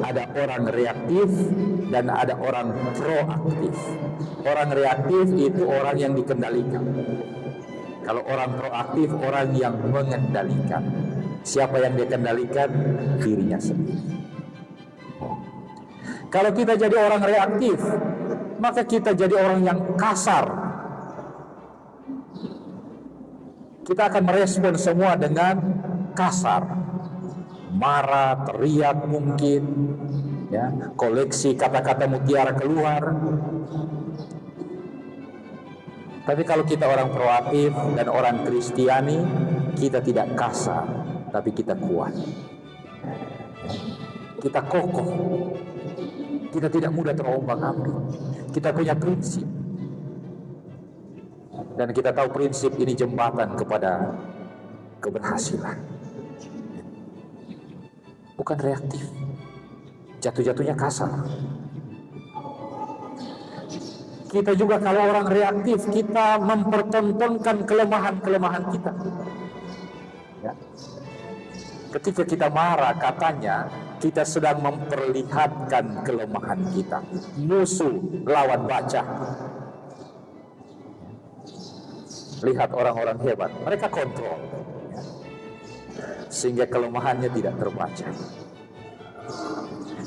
Ada orang reaktif dan ada orang proaktif. Orang reaktif itu orang yang dikendalikan. Kalau orang proaktif, orang yang mengendalikan. Siapa yang dikendalikan? Dirinya sendiri. Kalau kita jadi orang reaktif, maka kita jadi orang yang kasar. Kita akan merespon semua dengan kasar. Marah, teriak mungkin, ya, koleksi kata-kata mutiara keluar. Tapi kalau kita orang proaktif dan orang Kristiani, kita tidak kasar, tapi kita kuat. Kita kokoh. Kita tidak mudah terombang-ambing. Kita punya prinsip. Dan kita tahu prinsip ini jembatan kepada keberhasilan. Bukan reaktif. Jatuh-jatuhnya kasar. Kita juga kalau orang reaktif, kita mempertontonkan kelemahan-kelemahan kita. Ya. Ketika kita marah, katanya kita sedang memperlihatkan kelemahan kita. Musuh lawan baca. Lihat orang-orang hebat, mereka kontrol. Sehingga kelemahannya tidak terbaca.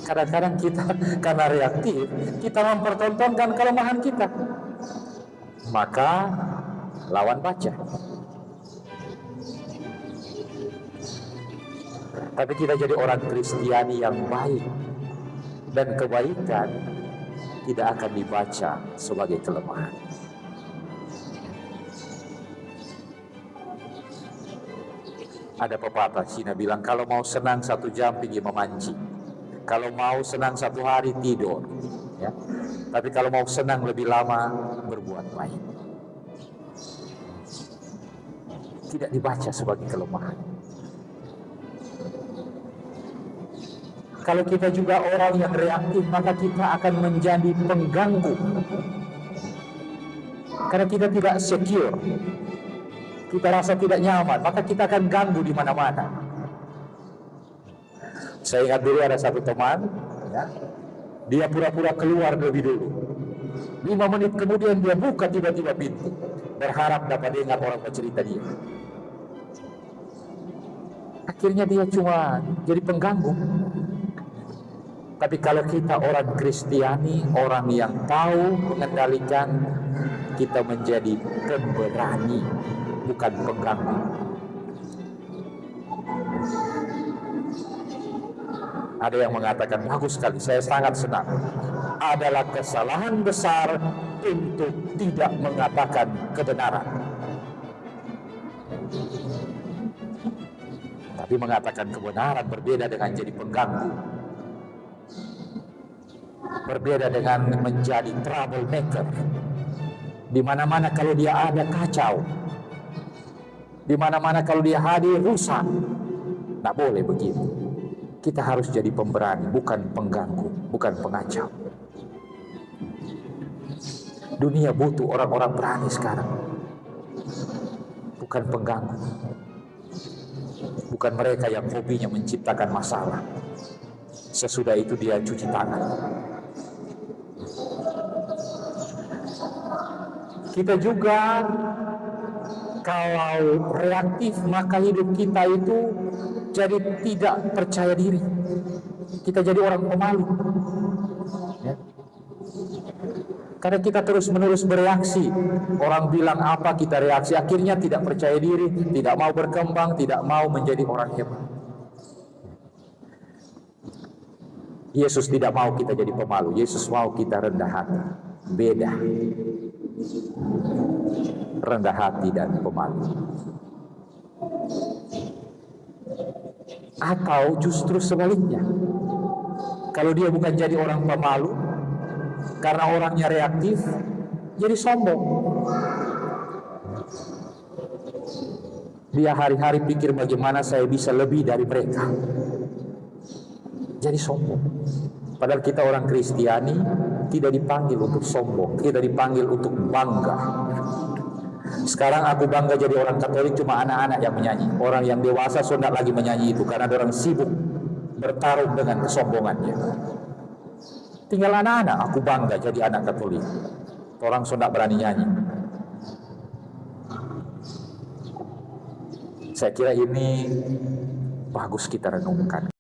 Kadang-kadang kita karena reaktif, kita mempertontonkan kelemahan kita. Maka lawan baca. Tapi kita jadi orang Kristiani yang baik. Dan kebaikan tidak akan dibaca sebagai kelemahan. Ada pepatah Cina bilang, kalau mau senang 1 jam pergi memancing, kalau mau senang 1 hari tidur, ya. Tapi kalau mau senang lebih lama, berbuat baik. Tidak dibaca sebagai kelemahan. Kalau kita juga orang yang reaktif, maka kita akan menjadi pengganggu. Karena kita tidak secure. Kita rasa tidak nyaman, maka kita akan ganggu di mana-mana. Saya ingat dulu ada satu teman, ya, dia pura-pura keluar lebih dulu. 5 menit kemudian dia buka tiba-tiba pintu, berharap dapat dengar orang bercerita dia. Akhirnya dia cuma jadi pengganggu. Tapi kalau kita orang Kristiani, orang yang tahu mengendalikan, kita menjadi pemberani, bukan pengganggu. Ada yang mengatakan, bagus sekali, saya sangat senang. Adalah kesalahan besar untuk tidak mengatakan kebenaran. Tapi mengatakan kebenaran berbeda dengan jadi pengganggu. Berbeda dengan menjadi troublemaker. Di mana-mana kalau dia ada kacau. Di mana-mana kalau dia hadir rusak. Tidak boleh begitu. Kita harus jadi pemberani, bukan pengganggu, bukan pengacau. Dunia butuh orang-orang berani sekarang. Bukan pengganggu. Bukan mereka yang hobinya menciptakan masalah. Sesudah itu dia cuci tangan. Kita juga kalau reaktif, maka hidup kita itu jadi tidak percaya diri. Kita jadi orang pemalu, ya. Karena kita terus-menerus bereaksi. Orang bilang apa, kita reaksi. Akhirnya tidak percaya diri, tidak mau berkembang, tidak mau menjadi orang hebat. Yesus tidak mau kita jadi pemalu. Yesus mau kita rendah hati. Beda. Rendah hati dan pemalu. Atau justru sebaliknya, kalau dia bukan jadi orang pemalu karena orangnya reaktif, jadi sombong. Dia hari-hari pikir bagaimana saya bisa lebih dari mereka, jadi sombong. Padahal kita orang Kristiani tidak dipanggil untuk sombong, tidak dipanggil untuk bangga. Sekarang aku bangga jadi orang Katolik, cuma anak-anak yang menyanyi. Orang yang dewasa sudah lagi menyanyi itu karena orang sibuk bertarung dengan kesombongannya. Tinggal anak-anak, aku bangga jadi anak Katolik. Orang sudah berani nyanyi. Saya kira ini bagus kita renungkan.